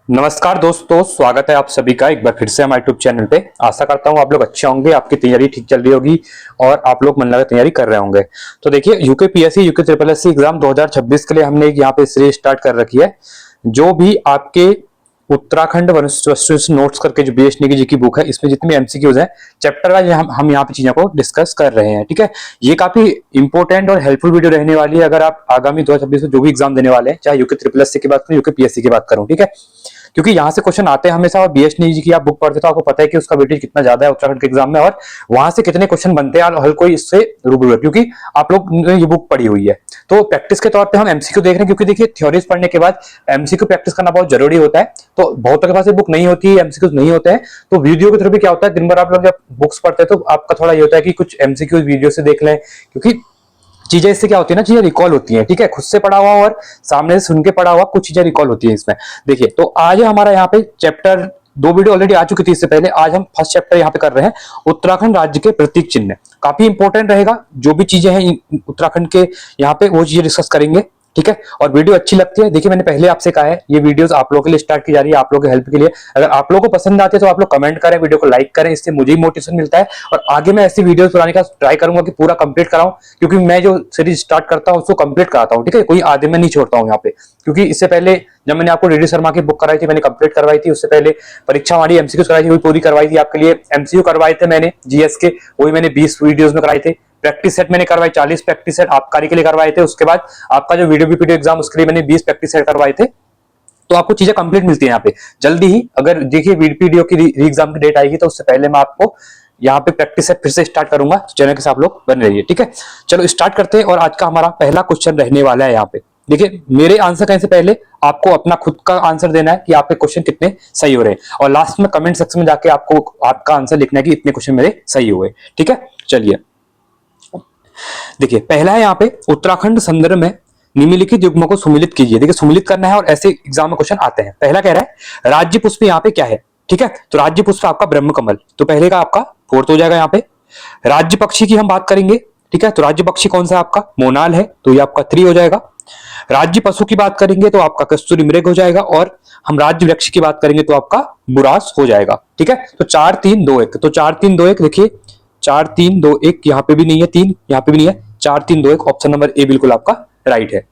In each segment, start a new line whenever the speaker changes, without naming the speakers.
नमस्कार दोस्तों, स्वागत है आप सभी का एक बार फिर से हमारे यूट्यूब चैनल पे। आशा करता हूँ आप लोग अच्छे होंगे, आपकी तैयारी ठीक चल रही होगी और आप लोग मन लगा तैयारी कर रहे होंगे। तो देखिए, UKPSC UK triple SC exam 2026 के लिए हमने एक यहाँ पे सीरीज स्टार्ट कर रखी है। जो भी आपके उत्तराखंड वस्तु नोट्स करके जो बीएस नेगी जी की बुक है, इसमें जितने एमसीक्यूज है चैप्टर वाइज हम यहाँ पे चीजों को डिस्कस कर रहे हैं। ठीक है, ये काफी इंपॉर्टेंट और हेल्पफुल वीडियो रहने वाली है अगर आप आगामी 2026 में जो भी एग्जाम देने वाले हैं, चाहे यूके ट्रिपल एससी की बात करूं यूके पीएससी की बात करूं। ठीक है, क्योंकि यहाँ से क्वेश्चन आते हैं हमेशा, और बीएस नेगी जी की आप बुक पढ़ते तो आपको पता है कि उसका वेटेज कितना ज्यादा है उत्तराखंड के एग्जाम में, और वहां से कितने क्वेश्चन बनते हैं, हर कोई इससे रूबरू है क्योंकि आप लोग ने ये बुक पढ़ी हुई है। तो प्रैक्टिस के तौर पे हम एमसीक्यू देख रहे हैं, क्योंकि देखिए थ्योरीज पढ़ने के बाद एमसीक्यू प्रैक्टिस करना बहुत जरूरी होता है। तो बहुतों के पास ये बुक नहीं होती है, एमसीक्यूज नहीं होते हैं, तो वीडियो के थ्रू भी क्या होता है, दिन भर आप लोग जब बुक्स पढ़ते हैं तो आपका थोड़ा ये होता है कि कुछ एमसीक्यूज वीडियो से देख लें, क्योंकि चीजें इससे क्या होती है ना, चीजें रिकॉल होती हैं। ठीक है, खुद से पढ़ा हुआ और सामने से सुन के पढ़ा हुआ कुछ चीजें रिकॉल होती है इसमें। देखिए, तो आज है हमारा यहाँ पे चैप्टर, दो वीडियो ऑलरेडी आ चुकी थी इससे पहले। आज हम फर्स्ट चैप्टर यहाँ पे कर रहे हैं, उत्तराखंड राज्य के प्रतीक चिन्ह। काफी इंपॉर्टेंट रहेगा, जो भी चीजें हैं उत्तराखंड के यहाँ पे वो चीजें डिस्कस करेंगे। ठीक है, और वीडियो अच्छी लगती है, देखिए मैंने पहले आपसे कहा है ये वीडियोस आप लोगों के लिए स्टार्ट की जा रही है, आप लोगों के हेल्प के लिए। अगर आप लोगों को पसंद आती है तो आप लोग कमेंट करें, वीडियो को लाइक करें, इससे मुझे ही मोटिवेशन मिलता है और आगे मैं ऐसी वीडियोस बनाने का ट्राई करूंगा कि पूरा कंप्लीट कराऊं, क्योंकि मैं जो सीरीज स्टार्ट करता हूं उसको कंप्लीट कराता हूं। ठीक है, कोई आधे में नहीं छोड़ता हूं यहाँ पे, क्योंकि इससे पहले जब मैंने आपको रेड्डी शर्मा की बुक कराई थी मैंने कंप्लीट करवाई थी, उससे पहले परीक्षा हमारी एमसीक्यू कराई थी, वही पूरी करवाई थी आपके लिए। एमसीक्यू करवाए थे मैंने जीएस के, वही मैंने 20 वीडियोस में कराए थे। प्रैक्टिस सेट मैंने करवाई 40 प्रैक्टिस सेट आबकारी के लिए करवाए थे। उसके बाद आपका जो वीडियो बीपीडी एग्जाम उसके लिए मैंने 20 प्रैक्टिस सेट करवाए थे। तो आपको चीजें कंप्लीट मिलती है यहाँ पे जल्दी ही। अगर देखिए वीपीडीओ की एग्जाम की डेट आएगी तो उससे पहले मैं आपको यहाँ पे प्रैक्टिस सेट फिर से स्टार्ट करूंगा, तो चैनल के साथ आप लोग बने रहिए। ठीक है, चलो स्टार्ट करते हैं। और आज का हमारा पहला क्वेश्चन रहने वाला है यहाँ पे। देखिए, मेरे आंसर करने से पहले आपको अपना खुद का आंसर देना है कि आपके क्वेश्चन कितने सही हो रहे हैं, और लास्ट में कमेंट सेक्शन में जाके आपको आपका आंसर लिखना है कि इतने क्वेश्चन मेरे सही हुए। ठीक है, चलिए देखिए, पहला है यहाँ पे, उत्तराखंड संदर्भ में निम्नलिखित युग्मों को सुमिलित कीजिए। देखिए, सुमिलित करना है और ऐसे एग्जाम में क्वेश्चन आते हैं। पहला कह रहा है राज्य पुष्प यहाँ पे क्या है। ठीक है, तो राज्य पुष्प आपका ब्रह्म कमल, तो पहले का आपका फोर्थ हो जाएगा यहाँ पे। राज्य पक्षी की हम बात करेंगे, ठीक है, तो राज्य पक्षी कौन सा है आपका, मोनाल है, तो ये आपका 3 हो जाएगा। राज्य पशु की बात करेंगे तो आपका कस्तूरी मृग हो जाएगा, और हम राज्य वृक्ष की बात करेंगे तो आपका बुरास हो जाएगा। ठीक है, तो 4 3 2 1, तो 4 3 2 1 देखिए 4 3 2 1, यहाँ पे भी नहीं है 3, यहाँ पे भी नहीं है, 4 3 2 1, ऑप्शन नंबर ए बिल्कुल आपका राइट है।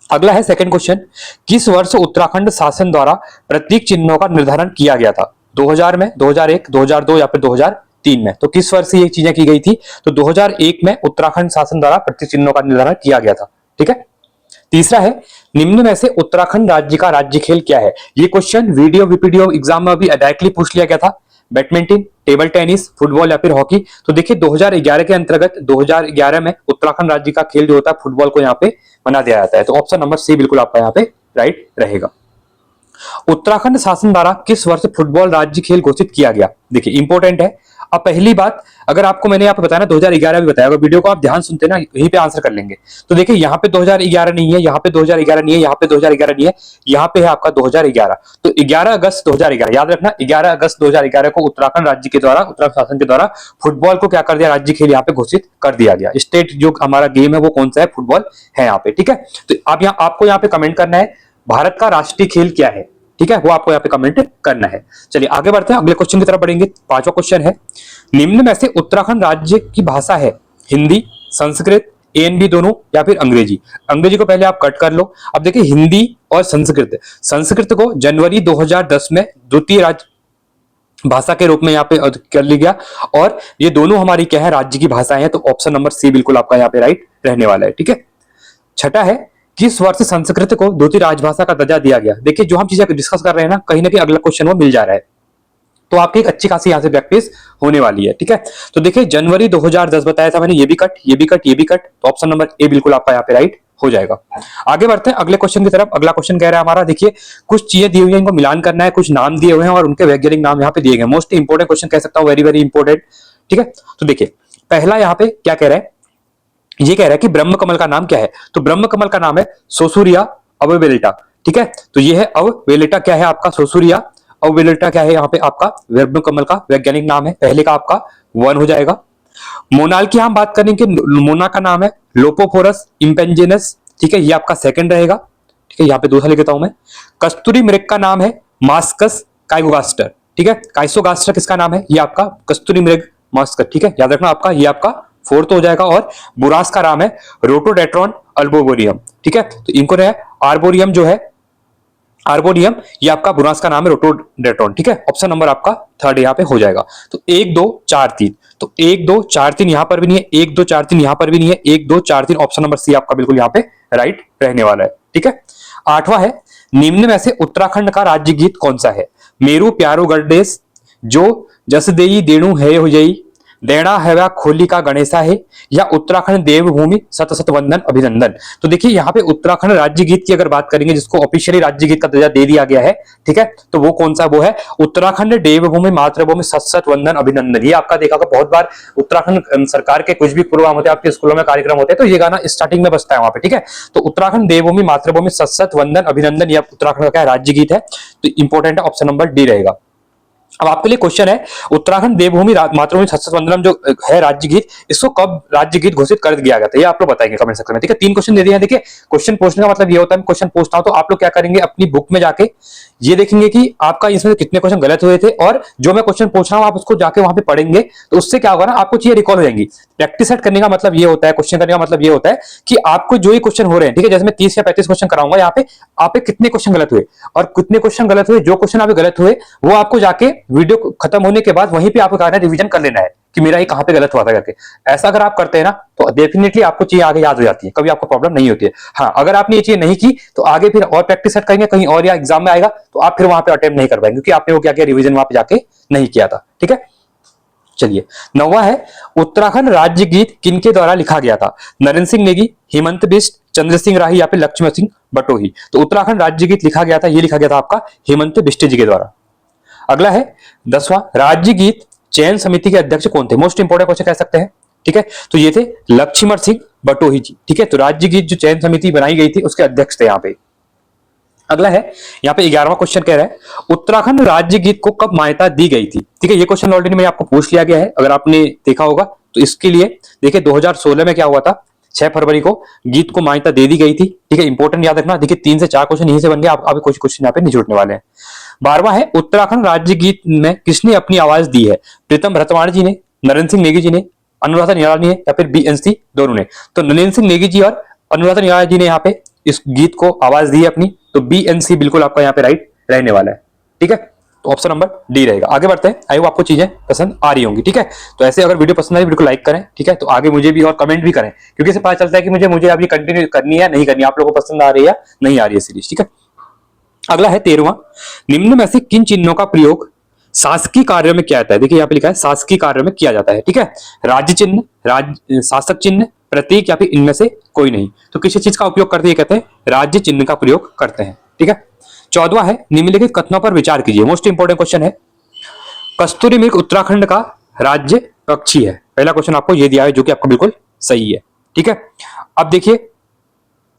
अगला है सेकंड क्वेश्चन, किस वर्ष उत्तराखंड शासन द्वारा प्रतीक चिन्हों का निर्धारण किया गया था। 2000 में, 2001, 2002 या फिर 2003 में, तो किस वर्ष ये चीजें की गई थी, तो 2001 में उत्तराखंड शासन द्वारा प्रतीक चिन्हों का निर्धारण किया गया था। ठीक है, तीसरा है, निम्न में से उत्तराखंड राज्य का राज्य खेल क्या है। ये क्वेश्चन वीडियो वीपीडीओ एग्जाम में अभी डायरेक्टली पूछ लिया गया था। बैडमिंटन, टेबल टेनिस, फुटबॉल या फिर हॉकी। तो देखिए 2011 के अंतर्गत 2011 में उत्तराखंड राज्य का खेल जो होता है फुटबॉल को यहाँ पे बना दिया जाता है, तो ऑप्शन नंबर सी बिल्कुल आपका यहाँ पे राइट रहेगा। उत्तराखंड शासन द्वारा किस वर्ष फुटबॉल राज्य खेल घोषित किया गया। देखिए इंपॉर्टेंट है। अब पहली बात, अगर आपको मैंने यहाँ पे बताया ना 2011 भी बताया, अगर वीडियो को आप ध्यान सुनते ना यहीं पे आंसर कर लेंगे। तो देखिए यहाँ पे 2011 नहीं है, यहाँ पे 2011 नहीं है, यहाँ पे 2011 नहीं है, यहाँ पे है आपका 2011। तो 11 अगस्त 2011, याद रखना 11 अगस्त 2011 को उत्तराखंड राज्य के द्वारा, उत्तराखंड शासन के द्वारा फुटबॉल को क्या कर दिया, राज्य खेल यहाँ पे घोषित कर दिया गया। स्टेट जो हमारा गेम है वो कौन सा है, फुटबॉल है यहाँ पे। ठीक है, तो आप यहाँ आपको यहाँ पे कमेंट करना है भारत का राष्ट्रीय खेल क्या है। ठीक है, वो आपको यहाँ पे कमेंट करना है। चलिए आगे बढ़ते हैं, अगले क्वेश्चन की तरफ बढ़ेंगे। पांचवा क्वेश्चन है, निम्न में से उत्तराखंड राज्य की भाषा है हिंदी, संस्कृत, एएनबी दोनों या फिर अंग्रेजी। अंग्रेजी को पहले आप कट कर लो। अब देखिए हिंदी और संस्कृत, संस्कृत को जनवरी 2010 में द्वितीय राज्य भाषा के रूप में यहाँ पे कर लिया गया, और ये दोनों हमारी क्या है, राज्य की भाषाएं हैं, तो ऑप्शन नंबर सी बिल्कुल आपका यहाँ पे राइट रहने वाला है। ठीक है, छठा है, किस वर्ष संस्कृत को द्वितीय राजभाषा का दर्जा दिया गया। देखिए जो हम चीजें डिस्कस कर रहे हैं ना, कहीं ना कहीं अगला क्वेश्चन वो मिल जा रहा है, तो आपकी एक अच्छी खासी यहाँ से प्रैक्टिस होने वाली है। ठीक है, तो देखिए जनवरी 2010 बताया था मैंने, ये भी कट, ये भी कट, ये भी कट, तो ऑप्शन नंबर ए बिल्कुल आपका यहाँ पे राइट हो जाएगा। आगे बढ़ते हैं अगले क्वेश्चन की तरफ। अगला क्वेश्चन कह रहा है हमारा, देखिए कुछ चीजें दी हुई है, इनको मिलान करना है, कुछ नाम दिए हुए हैं और उनके वैज्ञानिक नाम यहाँ पे दिए गए। मोस्ट इंपोर्टेंट क्वेश्चन कह सकता हूँ, वेरी वेरी इंपोर्टेंट। ठीक है, तो देखिए पहला यहाँ पे क्या कह रहा है, ये कह रहा है कि ब्रह्म कमल का नाम क्या है। तो ब्रह्म कमल का नाम है सोसूरिया अवबेलिटा। ठीक है, तो ये है अवबेलिटा, क्या है आपका सोसूरिया अवबेलिटा, क्या है यहाँ पे आपका ब्रह्म कमल का वैज्ञानिक नाम है। पहले का आपका 1 हो जाएगा। मोनाल की हम बात करेंगे, मोना का नाम है लोपोफोरस इम्पेंजेनस। ठीक है, ये आपका सेकंड रहेगा। ठीक है, यहाँ पे दूसरा लिख देता हूं मैं। कस्तूरी मृग का नाम है मास्कस काइगोगास्टर, ठीक है। काइसोगास्टर किसका नाम है? ये आपका कस्तूरी मृग मास्कस, ठीक है, याद रखना आपका, ये आपका फोर्थ हो जाएगा। और बुरास का नाम है रोटोडेट्रॉन अल्बोबोरियम, ठीक है। तो इनको है आर्बोरियम जो है, आर्बोरियम, ये आपका बुरास का नाम है रोटोडेट्रॉन, ठीक है। ऑप्शन नंबर आपका थर्ड यहाँ पे हो जाएगा। तो 1 2 4 3, तो 1 2 4 3 यहां पर भी नहीं है, 1 2 4 3 यहां पर भी नहीं है, 1 2 4 3 ऑप्शन नंबर सी आपका बिल्कुल यहाँ पे राइट रहने वाला है, ठीक है। आठवां है, निम्न में से उत्तराखंड का राज्य गीत कौन सा है? मेरू प्यारो गढ़देस, जो जस देई देणु है हो जई, देना है खोली का गणेशा है, या उत्तराखंड देवभूमि सत सत वंदन अभिनंदन। तो देखिए यहाँ पे उत्तराखंड राज्य गीत की अगर बात करेंगे, जिसको ऑफिशियली राज्य गीत का दर्जा दे दिया गया है, ठीक है, तो वो कौन सा? वो है उत्तराखंड देवभूमि मातृभूमि सत सत वंदन अभिनंदन। ये आपका देखा बहुत बार उत्तराखंड सरकार के कुछ भी प्रोग्राम होते हैं, आपके स्कूलों में कार्यक्रम होते हैं, तो ये गाना स्टार्टिंग में बजता है वहां पे, ठीक है। तो उत्तराखंड देवभूमि मातृभूमि सत सत वंदन अभिनंदन, ये उत्तराखंड का राज्य गीत है, तो इंपॉर्टेंट है, ऑप्शन नंबर डी रहेगा। अब आपके लिए क्वेश्चन है, उत्तराखंड देवभूमि मातृभूमि सत सत वंदनम जो है राज्य गीत, इसको कब राज्य गीत घोषित कर दिया गया था? ये आप लोग बताएंगे कमेंट सेक्शन में, ठीक है। 3 क्वेश्चन दे दिए हैं। देखिए क्वेश्चन पूछने का मतलब ये होता है, मैं क्वेश्चन पूछता हूं तो आप लोग क्या करेंगे, अपनी बुक में जाके ये देखेंगे कि आपका इसमें से कितने क्वेश्चन गलत हुए थे, और जो मैं क्वेश्चन पूछ रहा हूं आप उसको जाके वहां पे पढ़ेंगे, तो उससे क्या होगा ना, आपको चीजें रिकॉल हो जाएंगी। प्रैक्टिस सेट करने का मतलब ये होता है, क्वेश्चन करने का मतलब ये होता है कि आपको जो ये क्वेश्चन हो रहे हैं, ठीक है, जैसे मैं 30 या 35 क्वेश्चन कराऊंगा, यहाँ पे आप कितने क्वेश्चन गलत हुए और कितने क्वेश्चन गलत हुए, जो क्वेश्चन आप गलत हुए वो आपको जाके वीडियो खत्म होने के बाद वहीं पे आपको कहना है, रिवीजन कर लेना है कि मेरा ये कहां पे गलत हुआ था करके। ऐसा अगर आप करते हैं ना, तो डेफिनेटली आपको चीजें आगे याद हो जाती है, कभी आपको प्रॉब्लम नहीं होती है। हाँ, अगर आपने ये चीज नहीं की तो आगे फिर और प्रैक्टिस सेट करेंगे कहीं और, या एग्जाम में आएगा तो आप फिर वहां पे अटेम्प्ट नहीं कर पाएंगे, क्योंकि आपने वो क्या किया, रिवीजन वहां पे जाके नहीं किया था, ठीक है। चलिए 9वां है, उत्तराखंड राज्य गीत किनके द्वारा लिखा गया था? नरेंद्र सिंह नेगी, हेमंत बिष्ट, चंद्र सिंह राही, या फिर लक्ष्मण सिंह बटोही। तो उत्तराखंड राज्य गीत लिखा गया था, ये लिखा गया था आपका हेमंत बिष्ट जी के द्वारा। अगला है 10वां, राज्य गीत चयन समिति के अध्यक्ष कौन थे? मोस्ट इंपोर्टेंट क्वेश्चन कह सकते हैं, ठीक है। तो ये थे लक्ष्मण सिंह बटोही जी, ठीक है। तो राज्य गीत जो चयन समिति बनाई गई थी उसके अध्यक्ष थे यहाँ पे। अगला है, यहाँ पे 11वां क्वेश्चन कह रहा है, उत्तराखंड राज्य गीत को कब मान्यता दी गई थी? ठीक है, ये क्वेश्चन ऑलरेडी मैंने आपको पूछ लिया गया है, अगर आपने देखा होगा तो इसके लिए देखिए 2016 में क्या हुआ था, 6 फरवरी को गीत को मान्यता दे दी गई थी, ठीक है। इंपॉर्टेंट याद रखना, देखिए 3 से 4 क्वेश्चन यहीं से बन गए, आप कुछ क्वेश्चन यहाँ पे नहीं छूटने वाले हैं। 12वां है, उत्तराखंड राज्य गीत में किसने अपनी आवाज दी है? प्रीतम भरतवाण जी ने, नरेंद्र सिंह नेगी जी ने, अनुराधा निराला ने, या फिर बीएनसी दोनों ने? तो नरेंद्र सिंह नेगी जी और अनुराधा निराला जी ने यहाँ पे इस गीत को आवाज दी है अपनी, तो बीएनसी बिल्कुल आपका यहाँ पे राइट रहने वाला है, ठीक है। तो ऑप्शन नंबर डी रहेगा। आगे बढ़ते हैं, आई होप आपको चीजें पसंद आ रही होंगी, ठीक है। तो ऐसे अगर वीडियो पसंद आई वीडियो को लाइक करें, ठीक है, तो आगे मुझे भी और कमेंट भी करें, क्योंकि इससे पता चलता है कि मुझे अभी कंटिन्यू करनी है नहीं करनी, आप लोगों को पसंद आ रही है या नहीं आ रही है सीरीज, ठीक है। अगला है 13वां, निम्न में से किन चिन्हों का प्रयोग शासकीय कार्यों में किया जाता है? देखिए यहाँ पे लिखा है शासकीय कार्यों में किया जाता है, ठीक है। राज्य चिन्ह, शासक चिन्ह, प्रतीक, या फिर इनमें से कोई नहीं। तो किसी चीज का उपयोग करते हैं, कहते हैं राज्य चिन्ह का प्रयोग करते हैं, ठीक है। 14वां है, निम्नलिखित कथनों पर विचार कीजिए। मोस्ट इंपोर्टेंट क्वेश्चन है, कस्तूरी मृग उत्तराखंड का राज्य पक्षी है। पहला क्वेश्चन आपको ये दिया है, जो कि आपको बिल्कुल सही है, ठीक है। अब देखिए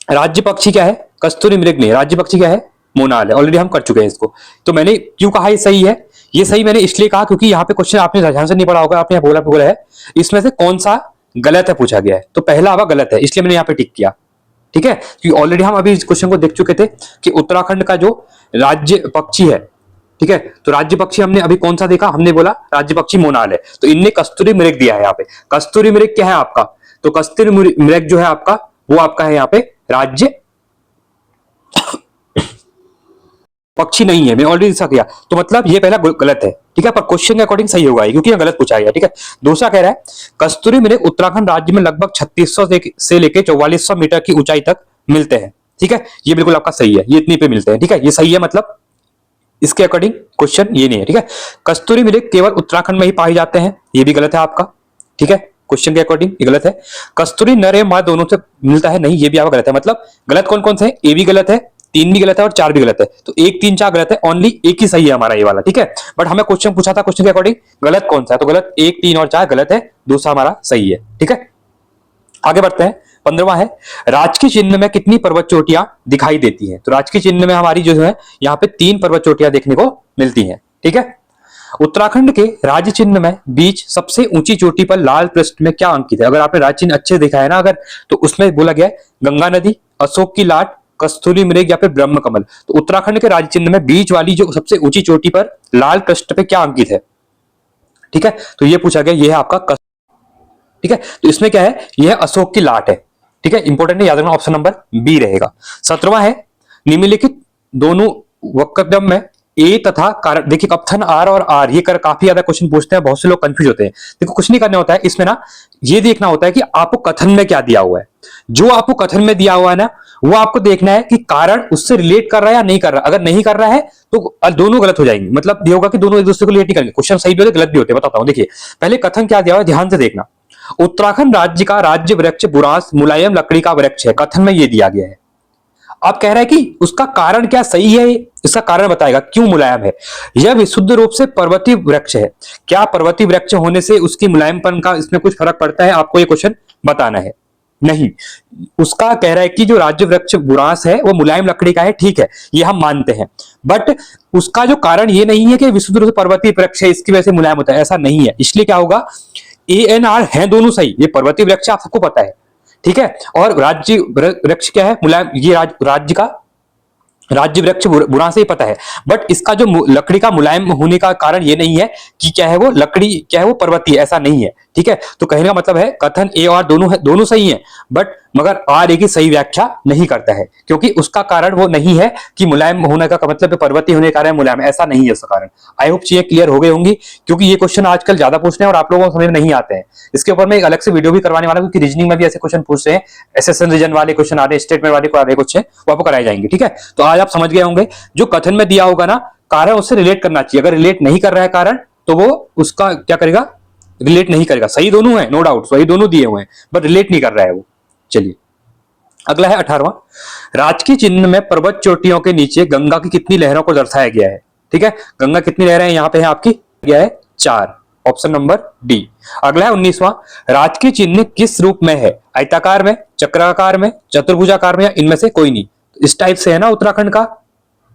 राज्य पक्षी क्या है? कस्तूरी मृग नहीं, राज्य पक्षी क्या है? मोनाल है। ऑलरेडी हम कर चुके हैं इसको। तो मैंने क्यों कहा ये सही है? ये सही मैंने इसलिए कहा क्योंकि यहाँ पे क्वेश्चन आपने ध्यान से नहीं पढ़ा होगा, आपने बोला है इसमें से कौन सा गलत है पूछा गया है, तो पहला आवा गलत है, इसलिए मैंने यहाँ पे टिक किया, ठीक है। क्योंकि ऑलरेडी हम अभी इस क्वेश्चन को देख चुके थे कि उत्तराखंड का जो राज्य पक्षी है, ठीक है, तो राज्य पक्षी हमने अभी कौन सा देखा? हमने बोला राज्य पक्षी मोनाल है, तो इनने कस्तूरी मृग दिया है यहाँ पे। कस्तूरी मृग क्या है आपका? तो कस्तूरी मृग जो है आपका, वो आपका है यहाँ पे राज्य पक्षी नहीं है, मैं ऑलरेडी ऐसा किया, तो मतलब ये पहला गलत है, ठीक है, पर क्वेश्चन के अकॉर्डिंग सही होगा क्योंकि ये गलत पूछा गया, ठीक है। दूसरा कह रहा है कस्तूरी मृग उत्तराखंड राज्य में लगभग 3600 से लेकर 4400 मीटर की ऊंचाई तक मिलते हैं, ठीक है, ये बिल्कुल आपका सही है, ये इतनी पे मिलते हैं, ठीक है, ये सही है, मतलब इसके अकॉर्डिंग क्वेश्चन ये नहीं है, ठीक है। कस्तूरी मृग केवल उत्तराखंड में ही पाए जाते हैं, ये भी गलत है आपका, ठीक है, क्वेश्चन के अकॉर्डिंग ये गलत है। कस्तूरी नर एवं मादा दोनों से मिलता है, नहीं, ये भी आपका गलत है। मतलब गलत कौन कौन से है? ए भी गलत है, 3 भी गलत है और 4 भी गलत है, तो 1 3 4 गलत है, ओनली एक ही सही है हमारा ये वाला, ठीक है। बट हमें क्वेश्चन पूछा था, क्वेश्चन के अकॉर्डिंग गलत कौन सा है, तो गलत 1 3 और 4 गलत है, दूसरा हमारा सही है, ठीक है। आगे बढ़ते हैं, 15वां है राजकीय चिन्ह में कितनी पर्वत चोटियां दिखाई देती हैं? तो राजकीय चिन्ह में हमारी जो है यहाँ पे 3 पर्वत चोटियां देखने को मिलती हैं, ठीक है। उत्तराखंड के राज्य चिन्ह में बीच सबसे ऊंची चोटी पर लाल पृष्ठ में क्या अंकित है? अगर आपने राज्य चिन्ह अच्छे देखा है ना, अगर तो उसमें बोला गया है गंगा नदी, अशोक की लाट, कस्तूरी मृग या फिर ब्रह्म कमल। तो उत्तराखंड के राज्य चिन्ह में बीच वाली जो सबसे ऊंची चोटी पर लाल कृष्ण पे क्या अंकित है? ठीक है, तो ये पूछा गया, ये है आपका ठीक है, तो इसमें क्या है, यह अशोक की लाट है। ठीक है, इंपॉर्टेंट है, याद रखना, ऑप्शन नंबर बी रहेगा। 17वां है, निम्नलिखित दोनों वक्रम में ए तथा कारण, देखिए कथन आर और आर, ये कर काफी ज्यादा क्वेश्चन पूछते हैं, बहुत से लोग कंफ्यूज होते हैं। देखो कुछ नहीं करना होता है इसमें ना, ये देखना होता है कि आपको कथन में क्या दिया हुआ है। जो आपको कथन में दिया हुआ है ना, वो आपको देखना है कि कारण उससे रिलेट कर रहा है या नहीं कर रहा। अगर नहीं कर रहा है तो दोनों गलत हो जाएंगे, मतलब ये होगा कि दोनों एक दूसरे को रिलेट नहीं करेंगे। क्वेश्चन सही भी होते गलत भी होते, बताता हूं। देखिए पहले कथन क्या दिया हुआ है, ध्यान से देखना। उत्तराखंड राज्य का राज्य वृक्ष बुरांस मुलायम लकड़ी का वृक्ष है, कथन में ये दिया गया है। आप कह रहे हैं कि उसका कारण क्या सही है, इसका कारण बताएगा क्यों मुलायम है। यह विशुद्ध रूप से पर्वतीय वृक्ष है। क्या पर्वतीय वृक्ष होने से उसकी मुलायमपन का इसमें कुछ फर्क पड़ता है? आपको ये क्वेश्चन बताना है। नहीं, उसका कह रहा है कि जो राज्य वृक्ष बुरांस है वो मुलायम लकड़ी का है, ठीक है, ये हम मानते हैं, बट उसका जो कारण ये नहीं है कि विशुद्ध रूप से पर्वतीय वृक्ष है इसकी वजह से मुलायम होता है, ऐसा नहीं है। इसलिए क्या होगा, ए एन आर है दोनों सही। ये पर्वतीय वृक्ष आप सबको पता है, ठीक है, और राज्य वृक्ष क्या है, मुलायम। ये राज्य का राज्य वृक्ष बुरांस से ही पता है, बट इसका जो लकड़ी का मुलायम होने का कारण ये नहीं है कि क्या है वो लकड़ी, क्या है वो पर्वतीय, ऐसा नहीं है। ठीक है, तो कहने का मतलब है कथन ए और दोनों है, दोनों सही है, बट मगर आर ए की सही व्याख्या नहीं करता है, क्योंकि उसका कारण वो नहीं है कि मुलायम होने का मतलब पर्वतीय होने का कारण मुलायम, ऐसा नहीं है उसका कारण। आई होप चीजें क्लियर हो गई होंगी, क्योंकि ये क्वेश्चन आजकल ज्यादा पूछते हैं और आप लोगों को समझ में नहीं आते हैं। इसके ऊपर मैं एक अलग से वीडियो भी करवाने वाला हूं, क्योंकि रीजनिंग में भी ऐसे क्वेश्चन पूछते हैं, एसएसएन रीजन वाले क्वेश्चन आ रहे हैं, स्टेटमेंट वाले को आ रहे क्वेश्चन, वो आपको कराए जाएंगे। ठीक है, तो आज आप समझ गए होंगे जो कथन में दिया होगा ना, कारण उससे रिलेट करना चाहिए। अगर रिलेट नहीं कर रहा है कारण, तो वो उसका क्या करेगा, रिलेट नहीं करेगा। सही दोनों है, नो डाउट, सही दोनों दिए हुए हैं, बट रिलेट नहीं कर रहा है वो। चलिए अगला है 18वां, राजकीय चिन्ह में पर्वत चोटियों के नीचे गंगा की कितनी लहरों को दर्शाया गया है। ठीक है, गंगा कितनी लहरें यहाँ पे है आपकी, गया है 4, ऑप्शन नंबर डी। अगला है 19वां, राजकीय चिन्ह किस रूप में है, आयताकार में, चक्राकार में, चतुर्भुजाकार में, या इनमें से कोई नहीं। इस टाइप से है ना उत्तराखंड का,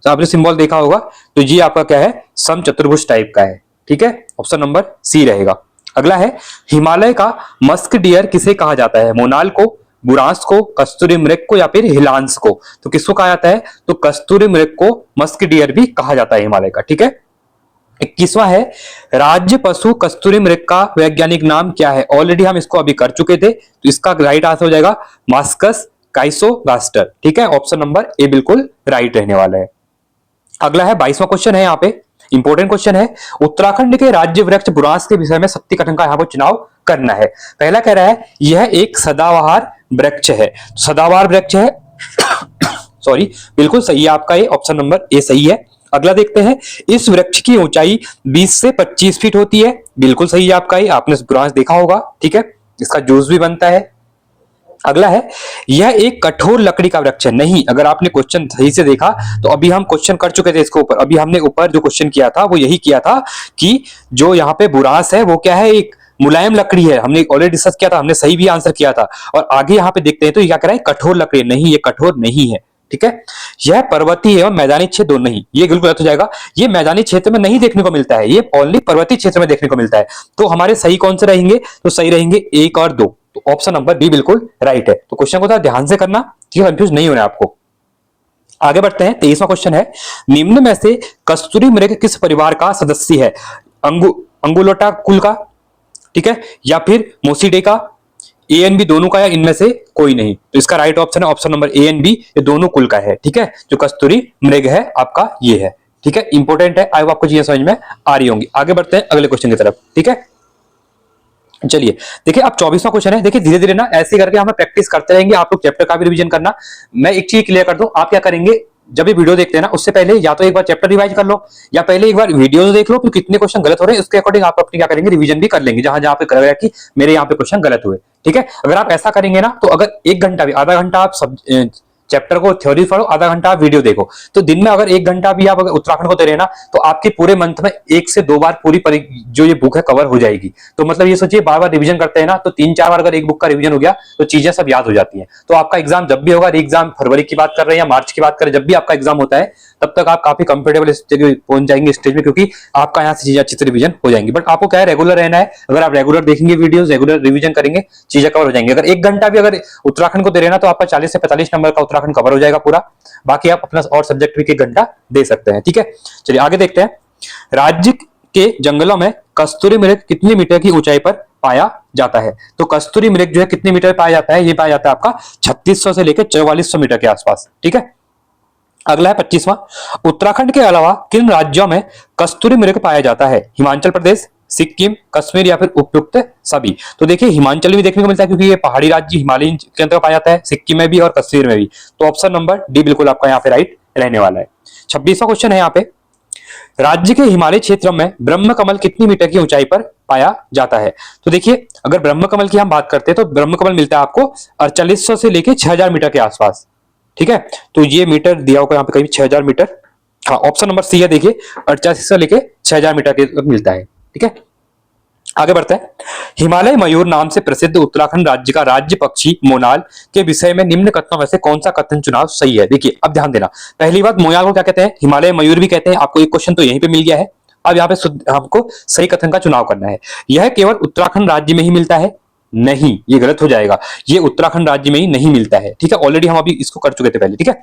तो आपने सिंबल देखा होगा, तो ये आपका क्या है, सम चतुर्भुज टाइप का है। ठीक है, ऑप्शन नंबर सी रहेगा। अगला है, हिमालय का मस्क डियर किसे कहा जाता है, मोनाल को, बुरांस को, कस्तूरी मृग को, या फिर हिलांस को। तो किसको कहा जाता है, तो कस्तूरी मृग को मस्क डियर भी कहा जाता है हिमालय का। ठीक है, 21वां है, राज्य पशु कस्तूरी मृग का वैज्ञानिक नाम क्या है। ऑलरेडी हम इसको अभी कर चुके थे, तो इसका राइट आंसर हो जाएगा मास्कस काइसोगास्टर। ठीक है, ऑप्शन नंबर ए बिल्कुल राइट रहने वाला है। अगला है 22वां क्वेश्चन है, यहाँ पे इंपॉर्टेंट क्वेश्चन है, उत्तराखंड के राज्य वृक्ष बुरांस के विषय में सत्य कथन का यहाँ पर चुनाव करना है। पहला कह रहा है यह एक सदाबहार वृक्ष है, सदाबहार वृक्ष है सॉरी, बिल्कुल सही है आपका ये, ऑप्शन नंबर ए सही है। अगला देखते हैं, इस वृक्ष की ऊंचाई 20 से 25 फीट होती है, बिल्कुल सही है आपका ये, आपने बुरांस देखा होगा। ठीक है, इसका जूस भी बनता है। अगला है, यह एक कठोर लकड़ी का वृक्ष है। नहीं, अगर आपने क्वेश्चन सही से देखा तो अभी हम क्वेश्चन कर चुके थे इसके ऊपर, अभी हमने ऊपर जो क्वेश्चन किया था वो यही किया था कि जो यहाँ पे बुरांस है वो क्या है, एक मुलायम लकड़ी है। हमने ऑलरेडी डिस्कस किया था, हमने सही भी आंसर किया था। और आगे यहाँ पे देखते हैं तो ये क्या कह रहा है, कठोर लकड़ी। नहीं, ये कठोर नहीं है। ठीक है, यह पर्वतीय एवं मैदानी क्षेत्र दोनों नहीं, ये बिल्कुल गलत हो जाएगा। ये मैदानी क्षेत्र में नहीं देखने को मिलता है, ये ओनली पर्वतीय क्षेत्र में देखने को मिलता है। तो हमारे सही कौन से रहेंगे, तो सही रहेंगे 1 और 2, तो ऑप्शन नंबर बी बिल्कुल राइट है। तो क्वेश्चन को थोड़ा ध्यान से करना, ठीक है, कंफ्यूज नहीं होना आपको। आगे बढ़ते हैं, 23वां क्वेश्चन है, निम्न में से कस्तूरी मृग किस परिवार का सदस्य है, अंगुलोटा कुल का, ठीक है, या फिर मोसिडे का, ए एन बी दोनों का, या इनमें से कोई नहीं। तो इसका राइट ऑप्शन है option number A and B, ये दोनों कुल का है। ठीक है, जो कस्तूरी मृग है आपका ये है। ठीक है, इंपॉर्टेंट है, आई आपको चीजें समझ में आ रही होंगी। आगे बढ़ते हैं अगले क्वेश्चन की तरफ। ठीक है, चलिए देखिए, अब 24वां क्वेश्चन है। देखिए धीरे धीरे ना ऐसे करके हमें प्रैक्टिस करते रहेंगे, आप लोग चैप्टर का भी रिवीजन करना। मैं एक चीज क्लियर कर दूं, आप क्या करेंगे, जब भी वीडियो देखते हैं ना उससे पहले या तो एक बार चैप्टर रिवाइज कर लो, या पहले एक बार वीडियो देख लो, फिर कितने क्वेश्चन गलत हो रहे हैं उसके अकॉर्डिंग आप अपनी क्या करेंगे, रिवीजन भी कर लेंगे, जहां जहां पे कर कि मेरे यहाँ पे क्वेश्चन गलत हुए। ठीक है, अगर आप ऐसा करेंगे ना, तो अगर 1 घंटा भी, आधा घंटा आप सब चैप्टर को थ्योरी पढ़ो, आधा घंटा आप वीडियो देखो, तो दिन में अगर 1 घंटा भी आप अगर उत्तराखंड को दे रहे ना, तो आपके पूरे मंथ में 1 से 2 बार पूरी जो ये बुक है कवर हो जाएगी। तो मतलब ये सोचिए, बार बार रिवीजन करते हैं ना, तो 3-4 बार अगर एक बुक का रिवीजन हो गया तो चीजें सब याद हो जाती हैं। तो आपका एग्जाम जब भी होगा, एग्जाम फरवरी की बात कर रहे हैं या मार्च की बात करें, जब भी आपका एग्जाम होता है तब तक आप काफी कंफर्टेबल पहुंच जाएंगे स्टेज में, क्योंकि आपका यहाँ से चीजें अच्छी से रिवीजन हो जाएंगी। बट आपको क्या है, रेगुलर रहना है। अगर आप रेगुलर देखेंगे वीडियोस, रेगुलर रिवीजन करेंगे, चीजें कवर हो जाएंगी। अगर 1 घंटा भी अगर उत्तराखंड को दे रहे ना, तो आपका 40 से 45 नंबर का उत्तराखंड उत्तराखंड कवर हो जाएगा पूरा। बाकी आप अपना और सब्जेक्ट भी एक घंटा दे सकते हैं, ठीक है। चलिए आगे देखते हैं। राज्य के जंगलों में कस्तूरी मृग कितनी मीटर की ऊंचाई पर पाया जाता है? तो कस्तूरी मृग जो है कितनी मीटर पाया जाता है? ये पाया जाता है आपका 3600 से लेकर 4400 मीटर के आसपास, ठीक है। अगला है 25वां, उत्तराखंड के अलावा किन राज्यों में कस्तूरी मृग पाया जाता है? हिमाचल प्रदेश, सिक्किम, कश्मीर या फिर उपयुक्त सभी। तो देखिए हिमाचल में भी देखने को मिलता है क्योंकि ये पहाड़ी राज्य हिमालय के अंतर्गत पाया जाता है, सिक्किम में भी और कश्मीर में भी। तो ऑप्शन नंबर डी बिल्कुल आपका यहाँ पे राइट रहने वाला है। 26वां क्वेश्चन है यहाँ पे, राज्य के हिमालय क्षेत्र में ब्रह्म कमल कितनी मीटर की ऊंचाई पर पाया जाता है? तो देखिए अगर ब्रह्म कमल की हम बात करते हैं तो ब्रह्म कमल मिलता है आपको 4800 से लेके 6000 मीटर के आसपास, ठीक है। तो ये मीटर दिया होगा यहाँ पे करीब 6000 मीटर। हाँ ऑप्शन नंबर सी है, देखिए 88 से लेके 6000 मीटर के मिलता है, ठीक है। आगे बढ़ते हैं। हिमालय मयूर नाम से प्रसिद्ध उत्तराखंड राज्य का राज्य पक्षी मोनाल के विषय में निम्न कथनों में से कौन सा कथन चुनाव सही है? देखिए अब ध्यान देना, पहली बात मोनाल को क्या कहते हैं? हिमालय मयूर भी कहते हैं। आपको एक क्वेश्चन तो यहीं पे मिल गया है। अब यहाँ पे हमको सही कथन का चुनाव करना है। यह केवल उत्तराखंड राज्य में ही मिलता है? नहीं, ये गलत हो जाएगा। ये उत्तराखंड राज्य में ही नहीं मिलता है, ठीक है। ऑलरेडी हम अभी इसको कर चुके थे पहले, ठीक है।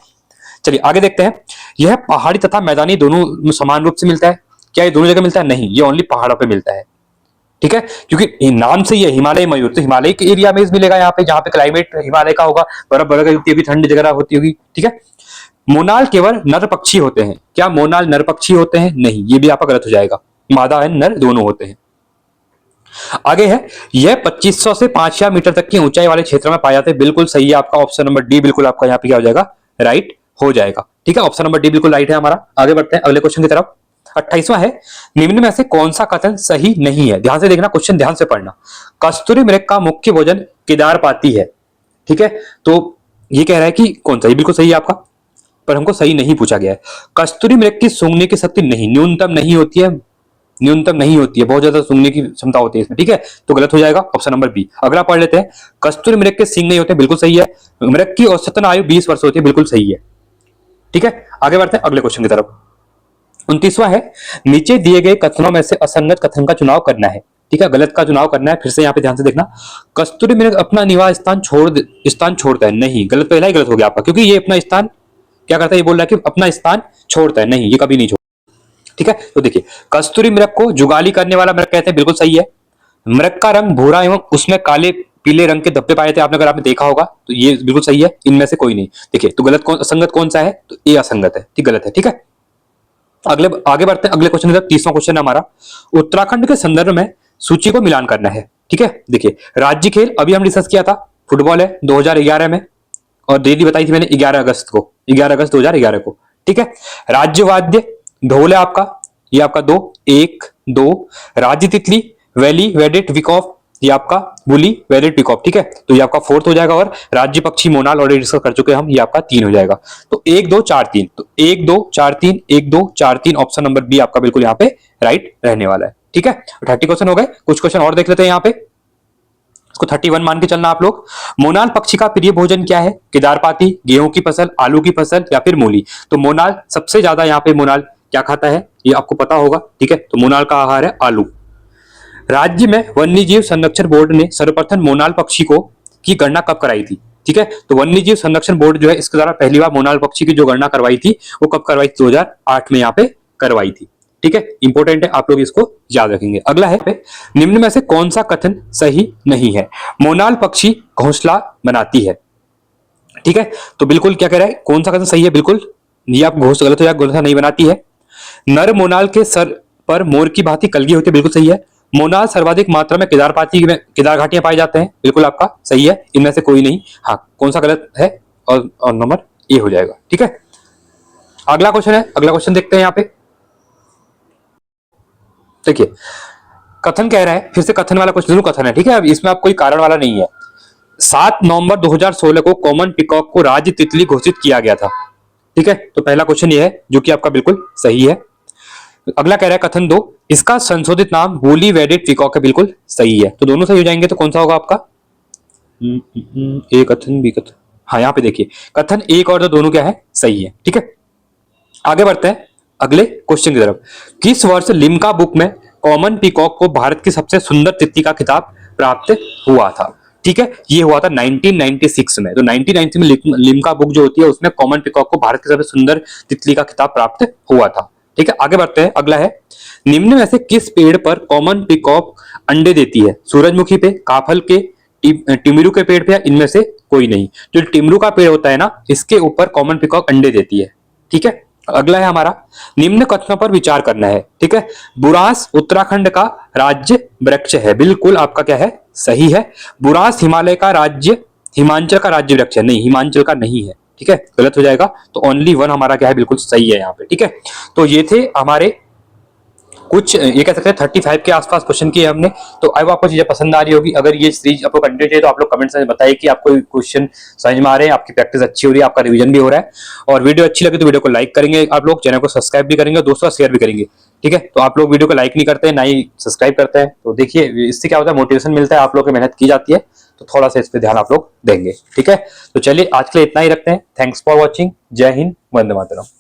चलिए आगे देखते हैं। यह पहाड़ी तथा मैदानी दोनों समान रूप से मिलता है? क्या ये दोनों जगह मिलता है? नहीं, ये ओनली पहाड़ों पे मिलता है, ठीक है। क्योंकि नाम से ये हिमालय मयूर, तो हिमालय के एरिया में मिलेगा यहाँ पे, जहां पे क्लाइमेट हिमालय का होगा, बर्फ बर्फ होती होगी, ठंडी जगह होती होगी, ठीक है। मोनाल केवल नर पक्षी होते हैं? क्या मोनाल नर पक्षी होते हैं? नहीं, ये भी आपका गलत हो जाएगा। मादा एंड नर दोनों होते हैं। आगे है, यह 2500 से 5000 मीटर तक की ऊंचाई वाले क्षेत्र में पाए जाते हैं? बिल्कुल सही है आपका ऑप्शन नंबर डी बिल्कुल आपका यहाँ पे क्या हो जाएगा? राइट हो जाएगा, ठीक है। ऑप्शन नंबर डी बिल्कुल राइट है हमारा। आगे बढ़ते हैं अगले क्वेश्चन की तरफ। 28वां है, निम्न में से कौन सा कथन सही नहीं है? ध्यान से देखना, क्वेश्चन ध्यान से पढ़ना। कस्तूरी मृग का मुख्य भोजन केदारपाती है, ठीक है। तो ये कह रहा है कि कौन सा? ये बिल्कुल सही है आपका, पर हमको सही नहीं पूछा गया है। कस्तूरी मृग की सूंघने की शक्ति नहीं, न्यूनतम नहीं होती है, न्यूनतम नहीं होती है, बहुत ज्यादा सूंघने की क्षमता होती है इसमें, ठीक है। तो गलत हो जाएगा ऑप्शन नंबर बी। अगला पढ़ लेते हैं। कस्तूरी मृग के सींग नहीं होते, बिल्कुल सही है। मृग की औसतन आयु 20 वर्ष होती है, बिल्कुल सही है, ठीक है। आगे बढ़ते हैं अगले क्वेश्चन की तरफ। 29वां है, नीचे दिए गए कथनों में से असंगत कथन का चुनाव करना है, ठीक है। गलत का चुनाव करना है। फिर से यहाँ पे ध्यान से देखना, कस्तूरी मृग अपना निवास स्थान छोड़ता है? नहीं, गलत, पहला ही गलत हो गया आपका, क्योंकि ये अपना स्थान क्या करता है? ये बोल रहा है कि अपना स्थान छोड़ता है, नहीं, ये कभी नहीं छोड़ता, ठीक है। तो देखिए कस्तूरी मृग को जुगाली करने वाला मृग कहते हैं, बिल्कुल सही है। मृग का रंग भूरा एवं उसमें काले पीले रंग के धब्बे पाए थे आपने, अगर आपने देखा होगा तो ये बिल्कुल सही है। इनमें से कोई नहीं। देखिए तो गलत कौन, असंगत कौन सा है? तो ये असंगत है, ठीक, गलत है, ठीक है। आगे बढ़ते हैं अगले क्वेश्चन की तरफ। 30वां क्वेश्चन है हमारा, उत्तराखंड के संदर्भ में सूची को मिलान करना है, ठीक है। देखिए राज्य खेल अभी हम डिस्कस किया था, फुटबॉल है 2011 में, और डेली बताई थी मैंने 11 अगस्त को, 11 अगस्त 2011 को, ठीक है। राज्य वाद्य ढोल है आपका, ये आपका 2 1 2। राज्य तितली वैली वेडेट विकॉफ, ये आपका बुली वेडेट पिकॉक, ठीक है। तो ये आपका 4th हो जाएगा। और राज्य पक्षी मोनाल ऑलरेडी डिस्कस कर चुके हैं हम, ये आपका 3 हो जाएगा। तो 1 2 4 3, तो 1 2 4 3 1 2 4 3 ऑप्शन नंबर बी आपका बिल्कुल यहाँ पे राइट रहने वाला है, ठीक है। 30 क्वेश्चन हो गए। कुछ क्वेश्चन और देख लेते हैं यहाँ पे, इसको 31 मान के चलना आप लोग। मोनाल पक्षी का प्रिय भोजन क्या है? केदारपाती, गेहूं की फसल, आलू की फसल या फिर मूली। तो मोनाल सबसे ज्यादा यहाँ पे मोनाल क्या खाता है ये आपको पता होगा, ठीक है। तो मोनाल का आहार है आलू। राज्य में वन्यजीव संरक्षण बोर्ड ने सर्वप्रथम मोनाल पक्षी को की गणना कब कराई थी? ठीक है, तो वन्यजीव संरक्षण बोर्ड जो है इसके द्वारा पहली बार मोनाल पक्षी की जो गणना करवाई थी वो कब करवाई थी? 2008 में यहाँ पे करवाई थी। ठीक है, इंपॉर्टेंट है, आप लोग इसको याद रखेंगे। अगला है निम्न में से कौन सा कथन सही नहीं है? मोनाल पक्षी घोंसला बनाती है। ठीक है, तो बिल्कुल क्या कह रहा है, कौन सा कथन सही है? बिल्कुल ये आप घोंसला गलत हो जाएगा, घोंसला नहीं बनाती है। नर मोनाल के सर पर मोर की भांति कलगी होती है, बिल्कुल सही है। मोनाल सर्वाधिक मात्रा में केदारपाती में केदार घाटियां पाए जाते हैं, बिल्कुल आपका सही है, इनमें से कोई नहीं। हाँ, कौन सा गलत है? और नंबर ए हो जाएगा। ठीक है, अगला क्वेश्चन है, अगला क्वेश्चन देखते हैं यहाँ पे। देखिए कथन कह रहा है, फिर से कथन वाला क्वेश्चन, कथन है, ठीक है। अब इसमें आप कोई कारण वाला नहीं है। 7 नवंबर 2016 को कॉमन पिकॉक को राज्य तितली घोषित किया गया था। ठीक है, तो पहला क्वेश्चन ये है जो कि आपका बिल्कुल सही है। अगला कह रहा है कथन 2, इसका संशोधित नाम वूली वेडेड पिकॉक है, बिल्कुल सही है। तो दोनों सही हो जाएंगे, तो कौन सा होगा आपका? ए कथन बी कथन। हाँ, यहाँ पे देखिए कथन एक और दो दोनों क्या है? सही है। ठीक है, आगे बढ़ते हैं अगले क्वेश्चन की तरफ। किस वर्ष लिम्का बुक में कॉमन पिकॉक को भारत की सबसे सुंदर तितली का खिताब प्राप्त हुआ था? ठीक है, ये हुआ था 1996 में। तो 1996 में लिम्का बुक जो होती है उसमें कॉमन पिकॉक को भारत के सबसे सुंदर तितली का खिताब प्राप्त हुआ था। ठीक है, आगे बढ़ते हैं। अगला है, निम्न में से किस पेड़ पर कॉमन पिकॉक अंडे देती है? सूरजमुखी पे, काफल के, टिमरू के पेड़ पे, या इनमें से कोई नहीं? जो टिमरू का पेड़ होता है ना, इसके ऊपर कॉमन पिकॉक अंडे देती है। ठीक है, अगला है हमारा, निम्न कथनों पर विचार करना है। ठीक है, बुरांस उत्तराखंड का राज्य वृक्ष है। बिल्कुल आपका क्या है, सही है। बुरांस हिमालय का राज्य, हिमाचल का राज्य वृक्ष है। नहीं, हिमाचल का नहीं है। ठीक है, गलत हो जाएगा। तो ओनली वन हमारा क्या है, बिल्कुल सही है यहाँ पे। ठीक है, तो ये थे हमारे कुछ, ये कह सकते हैं 35 के आसपास क्वेश्चन किए हमने। तो अब आपको चीजें पसंद आ रही होगी। अगर ये सीरीज आपको कंटिन्यू चाहिए तो आप लोग कमेंट्स में बताइए कि आपको क्वेश्चन समझ में आ रहे हैं, आपकी प्रैक्टिस अच्छी हो रही है, आपका रिवीजन भी हो रहा है। और वीडियो अच्छी लगे तो वीडियो को लाइक करेंगे आप लोग, चैनल को सब्सक्राइब भी करेंगे, दोस्तों शेयर भी करेंगे। ठीक है, तो आप लोग वीडियो को लाइक नहीं करते हैं, ना ही सब्सक्राइब करते हैं। तो देखिए इससे क्या होता है, मोटिवेशन मिलता है, आप लोग की मेहनत की जाती है, तो थोड़ा सा इस पर ध्यान आप लोग देंगे। ठीक है, तो चलिए आज के लिए इतना ही रखते हैं। Thanks for watching. जय हिंद, वंदे मातरम।